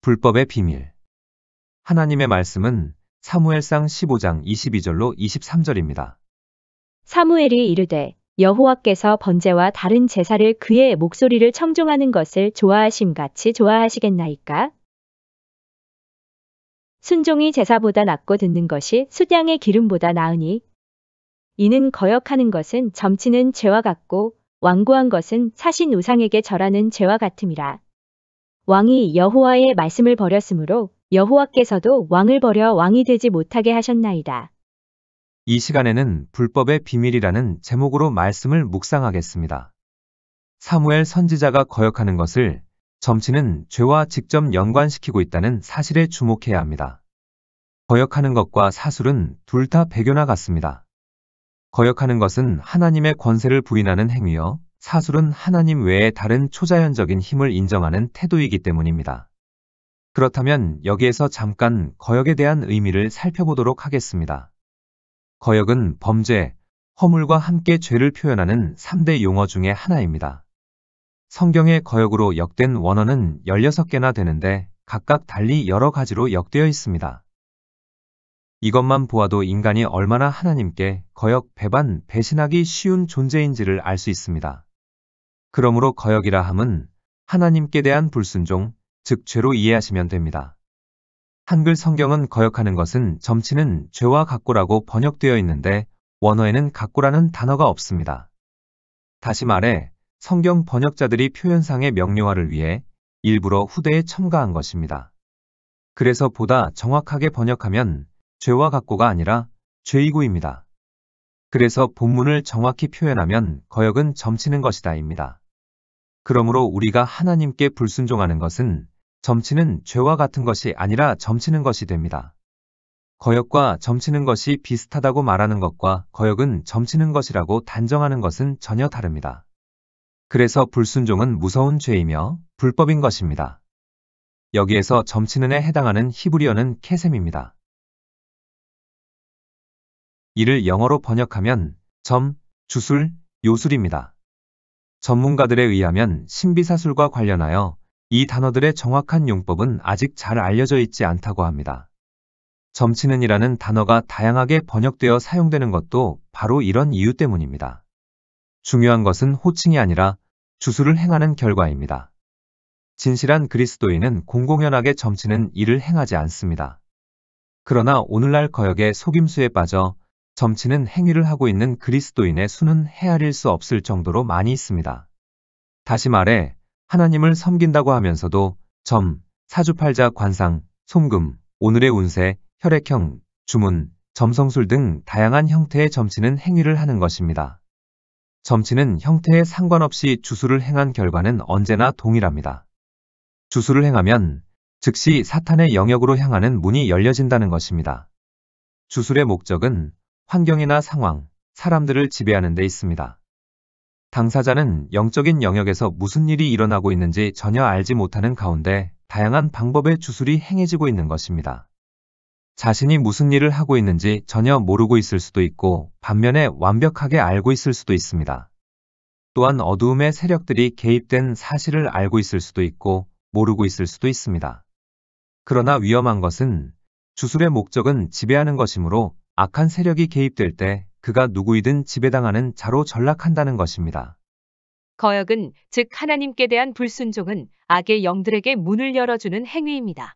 불법의 비밀. 하나님의 말씀은 사무엘상 15장 22절로 23절입니다. 사무엘이 이르되 여호와께서 번제와 다른 제사를 그의 목소리를 청종하는 것을 좋아하심같이 좋아하시겠나이까? 순종이 제사보다 낫고 듣는 것이 숫양의 기름보다 나으니 이는 거역하는 것은 점치는 죄와 같고 완고한 것은 사신 우상에게 절하는 죄와 같음이라. 왕이 여호와의 말씀을 버렸으므로 여호와께서도 왕을 버려 왕이 되지 못하게 하셨나이다. 이 시간에는 불법의 비밀이라는 제목으로 말씀을 묵상하겠습니다. 사무엘 선지자가 거역하는 것을 점치는 죄와 직접 연관시키고 있다는 사실에 주목해야 합니다. 거역하는 것과 사술은 둘 다 배교나 같습니다. 거역하는 것은 하나님의 권세를 부인하는 행위여 사술은 하나님 외에 다른 초자연적인 힘을 인정하는 태도이기 때문입니다. 그렇다면 여기에서 잠깐 거역에 대한 의미를 살펴보도록 하겠습니다. 거역은 범죄, 허물과 함께 죄를 표현하는 3대 용어 중의 하나입니다. 성경의 거역으로 역된 원어는 16개나 되는데 각각 달리 여러 가지로 역되어 있습니다. 이것만 보아도 인간이 얼마나 하나님께 거역, 배반, 배신하기 쉬운 존재인지를 알 수 있습니다. 그러므로 거역이라 함은 하나님께 대한 불순종, 즉 죄로 이해하시면 됩니다. 한글 성경은 거역하는 것은 점치는 죄와 같고라고 번역되어 있는데 원어에는 같고라는 단어가 없습니다. 다시 말해 성경 번역자들이 표현상의 명료화를 위해 일부러 후대에 첨가한 것입니다. 그래서 보다 정확하게 번역하면 죄와 같고가 아니라 죄이고입니다. 그래서 본문을 정확히 표현하면 거역은 점치는 것이다입니다. 그러므로 우리가 하나님께 불순종하는 것은 점치는 죄와 같은 것이 아니라 점치는 것이 됩니다. 거역과 점치는 것이 비슷하다고 말하는 것과 거역은 점치는 것이라고 단정하는 것은 전혀 다릅니다. 그래서 불순종은 무서운 죄이며 불법인 것입니다. 여기에서 점치는에 해당하는 히브리어는 케셈입니다. 이를 영어로 번역하면 점, 주술, 요술입니다. 전문가들에 의하면 신비사술과 관련하여 이 단어들의 정확한 용법은 아직 잘 알려져 있지 않다고 합니다. 점치는이라는 단어가 다양하게 번역되어 사용되는 것도 바로 이런 이유 때문입니다. 중요한 것은 호칭이 아니라 주술을 행하는 결과입니다. 진실한 그리스도인은 공공연하게 점치는 일을 행하지 않습니다. 그러나 오늘날 거역의 속임수에 빠져 점치는 행위를 하고 있는 그리스도인의 수는 헤아릴 수 없을 정도로 많이 있습니다. 다시 말해 하나님을 섬긴다고 하면서도 점, 사주팔자 관상, 송금, 오늘의 운세, 혈액형, 주문, 점성술 등 다양한 형태의 점치는 행위를 하는 것입니다. 점치는 형태에 상관없이 주술을 행한 결과는 언제나 동일합니다. 주술을 행하면 즉시 사탄의 영역으로 향하는 문이 열려진다는 것입니다. 주술의 목적은 환경이나 상황, 사람들을 지배하는 데 있습니다. 당사자는 영적인 영역에서 무슨 일이 일어나고 있는지 전혀 알지 못하는 가운데 다양한 방법의 주술이 행해지고 있는 것입니다. 자신이 무슨 일을 하고 있는지 전혀 모르고 있을 수도 있고 반면에 완벽하게 알고 있을 수도 있습니다. 또한 어두움의 세력들이 개입된 사실을 알고 있을 수도 있고 모르고 있을 수도 있습니다. 그러나 위험한 것은 주술의 목적은 지배하는 것이므로 악한 세력이 개입될 때 그가 누구이든 지배당하는 자로 전락한다는 것입니다. 거역은 즉 하나님께 대한 불순종은 악의 영들에게 문을 열어주는 행위입니다.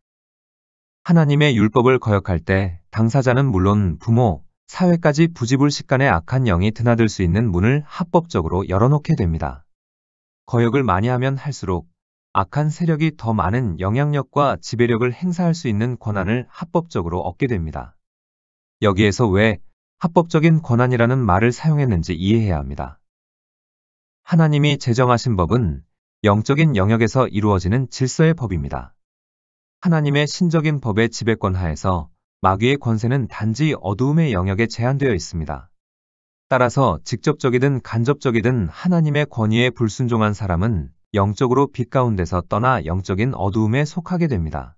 하나님의 율법을 거역할 때 당사자는 물론 부모, 사회까지 부지불식간의 악한 영이 드나들 수 있는 문을 합법적으로 열어놓게 됩니다. 거역을 많이 하면 할수록 악한 세력이 더 많은 영향력과 지배력을 행사할 수 있는 권한을 합법적으로 얻게 됩니다. 여기에서 왜 합법적인 권한이라는 말을 사용했는지 이해해야 합니다. 하나님이 제정하신 법은 영적인 영역에서 이루어지는 질서의 법입니다. 하나님의 신적인 법의 지배권 하에서 마귀의 권세는 단지 어두움의 영역에 제한되어 있습니다. 따라서 직접적이든 간접적이든 하나님의 권위에 불순종한 사람은 영적으로 빛 가운데서 떠나 영적인 어두움에 속하게 됩니다.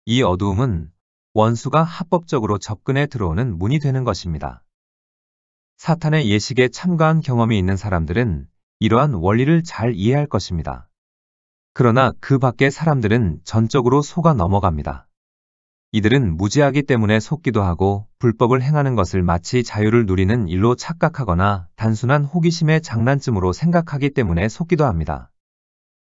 이 어두움은 원수가 합법적으로 접근해 들어오는 문이 되는 것입니다. 사탄의 예식에 참가한 경험이 있는 사람들은 이러한 원리를 잘 이해할 것입니다. 그러나 그 밖의 사람들은 전적으로 속아 넘어갑니다. 이들은 무지하기 때문에 속기도 하고 불법을 행하는 것을 마치 자유를 누리는 일로 착각하거나 단순한 호기심의 장난쯤으로 생각하기 때문에 속기도 합니다.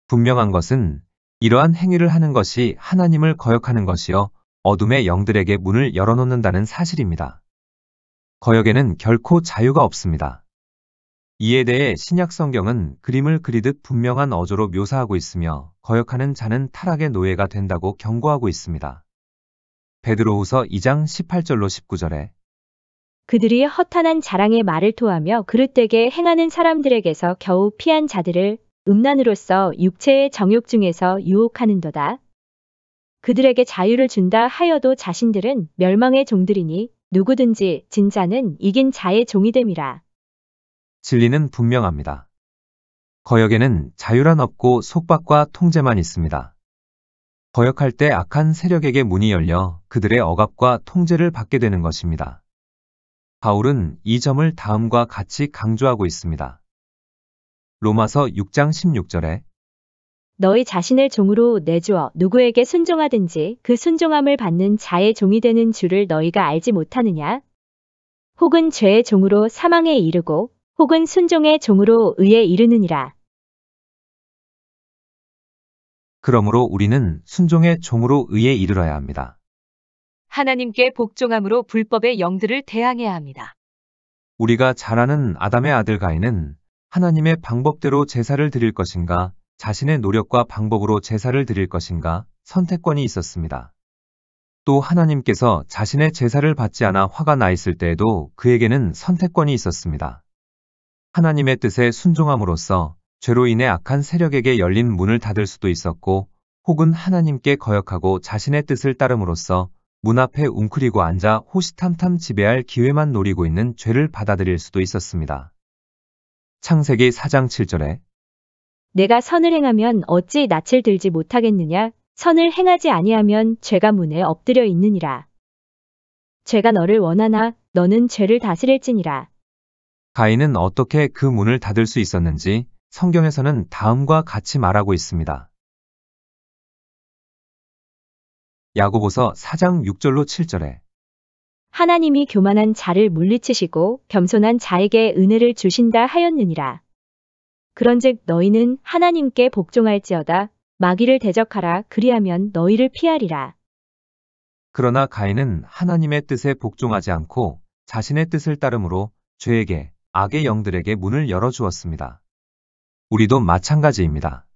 분명한 것은 이러한 행위를 하는 것이 하나님을 거역하는 것이요 어둠의 영들에게 문을 열어놓는다는 사실입니다. 거역에는 결코 자유가 없습니다. 이에 대해 신약 성경은 그림을 그리듯 분명한 어조로 묘사하고 있으며 거역하는 자는 타락의 노예가 된다고 경고하고 있습니다. 베드로후서 2장 18절로 19절에 그들이 허탄한 자랑의 말을 토하며 그릇되게 행하는 사람들에게서 겨우 피한 자들을 음란으로서 육체의 정욕 중에서 유혹하는도다. 그들에게 자유를 준다 하여도 자신들은 멸망의 종들이니 누구든지 진 자는 이긴 자의 종이 됨이라. 진리는 분명합니다. 거역에는 자유란 없고 속박과 통제만 있습니다. 거역할 때 악한 세력에게 문이 열려 그들의 억압과 통제를 받게 되는 것입니다. 바울은 이 점을 다음과 같이 강조하고 있습니다. 로마서 6장 16절에 너희 자신을 종으로 내주어 누구에게 순종하든지 그 순종함을 받는 자의 종이 되는 줄을 너희가 알지 못하느냐? 혹은 죄의 종으로 사망에 이르고 혹은 순종의 종으로 의에 이르느니라. 그러므로 우리는 순종의 종으로 의에 이르러야 합니다. 하나님께 복종함으로 불법의 영들을 대항해야 합니다. 우리가 잘 아는 아담의 아들 가인은 하나님의 방법대로 제사를 드릴 것인가, 자신의 노력과 방법으로 제사를 드릴 것인가 선택권이 있었습니다. 또 하나님께서 자신의 제사를 받지 않아 화가 나 있을 때에도 그에게는 선택권이 있었습니다. 하나님의 뜻에 순종함으로써 죄로 인해 악한 세력에게 열린 문을 닫을 수도 있었고, 혹은 하나님께 거역하고 자신의 뜻을 따름으로써 문 앞에 웅크리고 앉아 호시탐탐 지배할 기회만 노리고 있는 죄를 받아들일 수도 있었습니다. 창세기 4장 7절에 내가 선을 행하면 어찌 낯을 들지 못하겠느냐? 선을 행하지 아니하면 죄가 문에 엎드려 있느니라. 죄가 너를 원하나 너는 죄를 다스릴지니라. 가인은 어떻게 그 문을 닫을 수 있었는지 성경에서는 다음과 같이 말하고 있습니다. 야고보서 4장 6절로 7절에 하나님이 교만한 자를 물리치시고 겸손한 자에게 은혜를 주신다 하였느니라. 그런즉 너희는 하나님께 복종할지어다. 마귀를 대적하라. 그리하면 너희를 피하리라. 그러나 가인은 하나님의 뜻에 복종하지 않고 자신의 뜻을 따름으로 죄에게, 악의 영들에게 문을 열어주었습니다. 우리도 마찬가지입니다.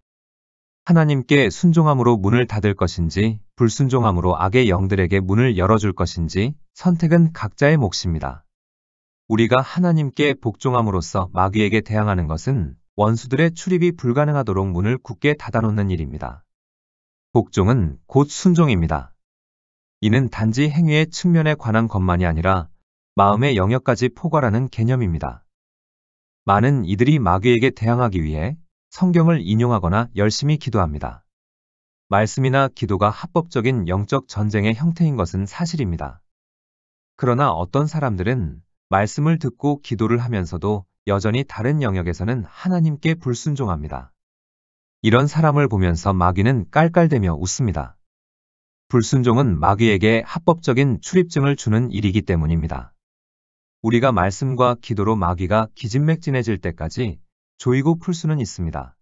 하나님께 순종함으로 문을 닫을 것인지 불순종함으로 악의 영들에게 문을 열어줄 것인지 선택은 각자의 몫입니다. 우리가 하나님께 복종함으로써 마귀에게 대항하는 것은 원수들의 출입이 불가능하도록 문을 굳게 닫아놓는 일입니다. 복종은 곧 순종입니다. 이는 단지 행위의 측면에 관한 것만이 아니라 마음의 영역까지 포괄하는 개념입니다. 많은 이들이 마귀에게 대항하기 위해 성경을 인용하거나 열심히 기도합니다. 말씀이나 기도가 합법적인 영적 전쟁의 형태인 것은 사실입니다. 그러나 어떤 사람들은 말씀을 듣고 기도를 하면서도 여전히 다른 영역에서는 하나님께 불순종합니다. 이런 사람을 보면서 마귀는 깔깔대며 웃습니다. 불순종은 마귀에게 합법적인 출입증을 주는 일이기 때문입니다. 우리가 말씀과 기도로 마귀가 기진맥진해질 때까지 조이고 풀 수는 있습니다.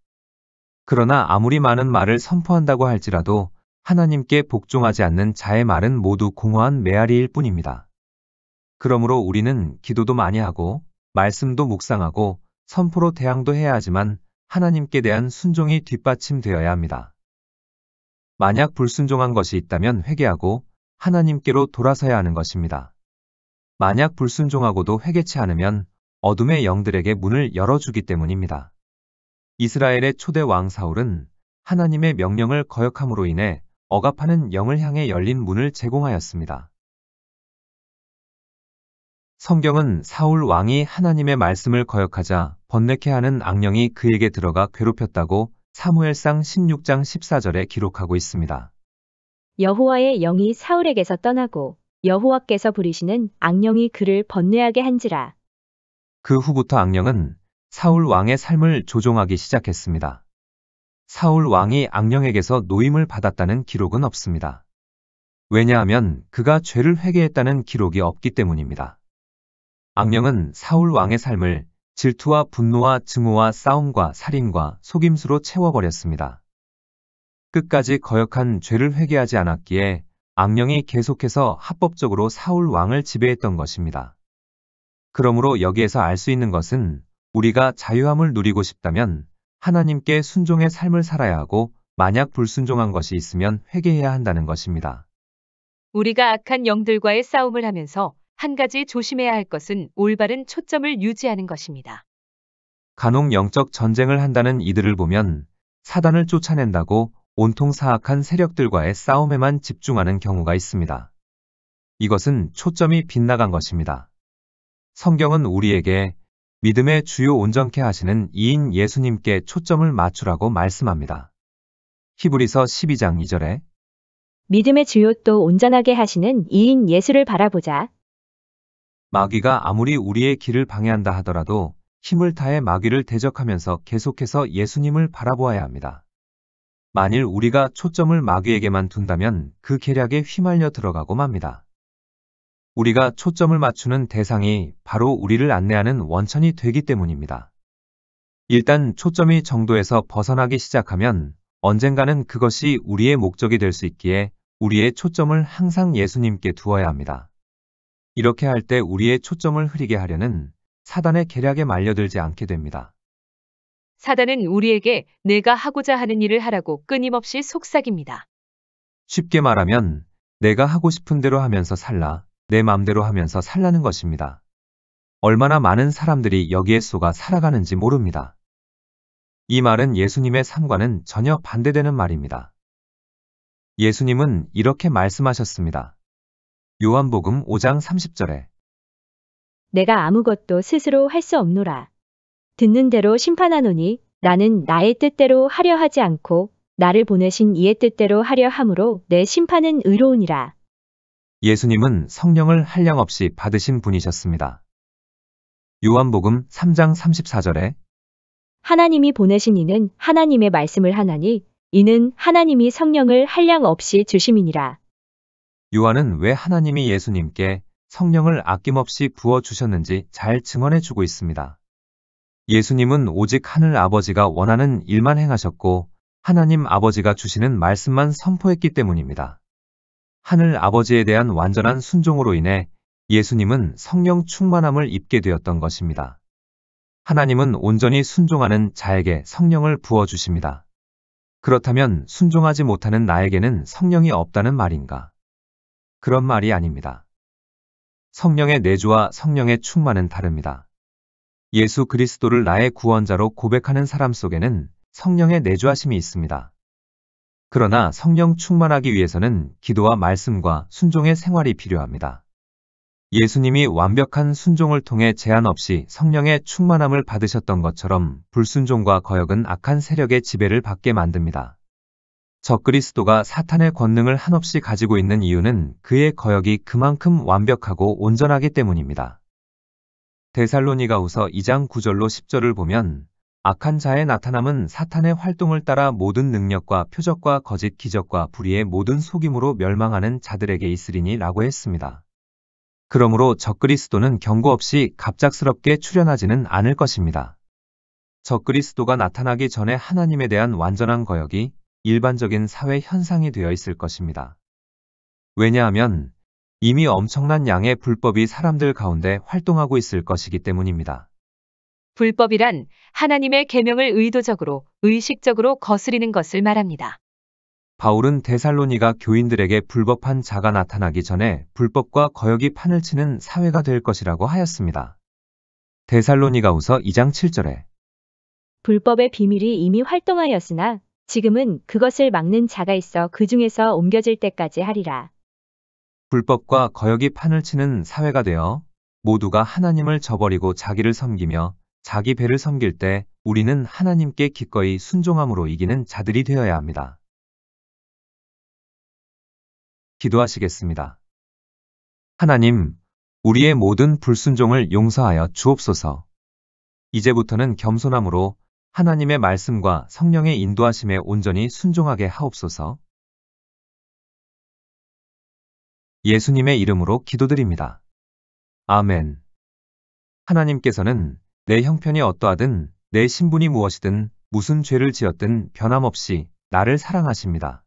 그러나 아무리 많은 말을 선포한다고 할지라도 하나님께 복종하지 않는 자의 말은 모두 공허한 메아리일 뿐입니다. 그러므로 우리는 기도도 많이 하고 말씀도 묵상하고 선포로 대항도 해야 하지만 하나님께 대한 순종이 뒷받침되어야 합니다. 만약 불순종한 것이 있다면 회개하고 하나님께로 돌아서야 하는 것입니다. 만약 불순종하고도 회개치 않으면 어둠의 영들에게 문을 열어주기 때문입니다. 이스라엘의 초대 왕 사울은 하나님의 명령을 거역함으로 인해 억압하는 영을 향해 열린 문을 제공하였습니다. 성경은 사울 왕이 하나님의 말씀을 거역하자 번뇌케 하는 악령이 그에게 들어가 괴롭혔다고 사무엘상 16장 14절에 기록하고 있습니다. 여호와의 영이 사울에게서 떠나고 여호와께서 부리시는 악령이 그를 번뇌하게 한지라. 그 후부터 악령은 사울 왕의 삶을 조종하기 시작했습니다. 사울 왕이 악령에게서 노임을 받았다는 기록은 없습니다. 왜냐하면 그가 죄를 회개했다는 기록이 없기 때문입니다. 악령은 사울 왕의 삶을 질투와 분노와 증오와 싸움과 살인과 속임수로 채워버렸습니다. 끝까지 거역한 죄를 회개하지 않았기에 악령이 계속해서 합법적으로 사울 왕을 지배했던 것입니다. 그러므로 여기에서 알 수 있는 것은 우리가 자유함을 누리고 싶다면 하나님께 순종의 삶을 살아야 하고 만약 불순종한 것이 있으면 회개해야 한다는 것입니다. 우리가 악한 영들과의 싸움을 하면서 한 가지 조심해야 할 것은 올바른 초점을 유지하는 것입니다. 간혹 영적 전쟁을 한다는 이들을 보면 사단을 쫓아낸다고 온통 사악한 세력들과의 싸움에만 집중하는 경우가 있습니다. 이것은 초점이 빗나간 것입니다. 성경은 우리에게 믿음의 주요 온전케 하시는 이인 예수님께 초점을 맞추라고 말씀합니다. 히브리서 12장 2절에 믿음의 주요 또 온전하게 하시는 이인 예수를 바라보자. 마귀가 아무리 우리의 길을 방해한다 하더라도 힘을 다해 마귀를 대적하면서 계속해서 예수님을 바라보아야 합니다. 만일 우리가 초점을 마귀에게만 둔다면 그 계략에 휘말려 들어가고 맙니다. 우리가 초점을 맞추는 대상이 바로 우리를 안내하는 원천이 되기 때문입니다. 일단 초점이 정도에서 벗어나기 시작하면 언젠가는 그것이 우리의 목적이 될 수 있기에 우리의 초점을 항상 예수님께 두어야 합니다. 이렇게 할 때 우리의 초점을 흐리게 하려는 사단의 계략에 말려들지 않게 됩니다. 사단은 우리에게 내가 하고자 하는 일을 하라고 끊임없이 속삭입니다. 쉽게 말하면 내가 하고 싶은 대로 하면서 살라, 내 맘대로 하면서 살라는 것입니다. 얼마나 많은 사람들이 여기에 속아 살아가는지 모릅니다. 이 말은 예수님의 삶과는 전혀 반대되는 말입니다. 예수님은 이렇게 말씀하셨습니다. 요한복음 5장 30절에 내가 아무것도 스스로 할 수 없노라. 듣는 대로 심판하노니 나는 나의 뜻대로 하려 하지 않고 나를 보내신 이의 뜻대로 하려 함으로 내 심판은 의로우니라. 예수님은 성령을 한량없이 받으신 분이셨습니다. 요한복음 3장 34절에 하나님이 보내신 이는 하나님의 말씀을 하나니 이는 하나님이 성령을 한량 없이 주심이니라. 요한은 왜 하나님이 예수님께 성령을 아낌없이 부어주셨는지 잘 증언해주고 있습니다. 예수님은 오직 하늘 아버지가 원하는 일만 행하셨고 하나님 아버지가 주시는 말씀만 선포했기 때문입니다. 하늘 아버지에 대한 완전한 순종으로 인해 예수님은 성령 충만함을 입게 되었던 것입니다. 하나님은 온전히 순종하는 자에게 성령을 부어주십니다. 그렇다면 순종하지 못하는 나에게는 성령이 없다는 말인가? 그런 말이 아닙니다. 성령의 내주와 성령의 충만은 다릅니다. 예수 그리스도를 나의 구원자로 고백하는 사람 속에는 성령의 내주하심이 있습니다. 그러나 성령 충만하기 위해서는 기도와 말씀과 순종의 생활이 필요합니다. 예수님이 완벽한 순종을 통해 제한 없이 성령의 충만함을 받으셨던 것처럼 불순종과 거역은 악한 세력의 지배를 받게 만듭니다. 적그리스도가 사탄의 권능을 한없이 가지고 있는 이유는 그의 거역이 그만큼 완벽하고 온전하기 때문입니다. 데살로니가후서 2장 9절로 10절을 보면 악한 자의 나타남은 사탄의 활동을 따라 모든 능력과 표적과 거짓 기적과 불의의 모든 속임으로 멸망하는 자들에게 있으리니 라고 했습니다. 그러므로 적그리스도는 경고 없이 갑작스럽게 출현하지는 않을 것입니다. 적그리스도가 나타나기 전에 하나님에 대한 완전한 거역이 일반적인 사회 현상이 되어 있을 것입니다. 왜냐하면 이미 엄청난 양의 불법이 사람들 가운데 활동하고 있을 것이기 때문입니다. 불법이란 하나님의 계명을 의도적으로, 의식적으로 거스리는 것을 말합니다. 바울은 데살로니가 교인들에게 불법한 자가 나타나기 전에 불법과 거역이 판을 치는 사회가 될 것이라고 하였습니다. 데살로니가후서 2장 7절에 불법의 비밀이 이미 활동하였으나 지금은 그것을 막는 자가 있어 그 중에서 옮겨질 때까지 하리라. 불법과 거역이 판을 치는 사회가 되어 모두가 하나님을 저버리고 자기를 섬기며 자기 배를 섬길 때 우리는 하나님께 기꺼이 순종함으로 이기는 자들이 되어야 합니다. 기도하시겠습니다. 하나님, 우리의 모든 불순종을 용서하여 주옵소서. 이제부터는 겸손함으로 하나님의 말씀과 성령의 인도하심에 온전히 순종하게 하옵소서. 예수님의 이름으로 기도드립니다. 아멘. 하나님께서는 내 형편이 어떠하든 내 신분이 무엇이든 무슨 죄를 지었든 변함없이 나를 사랑하십니다.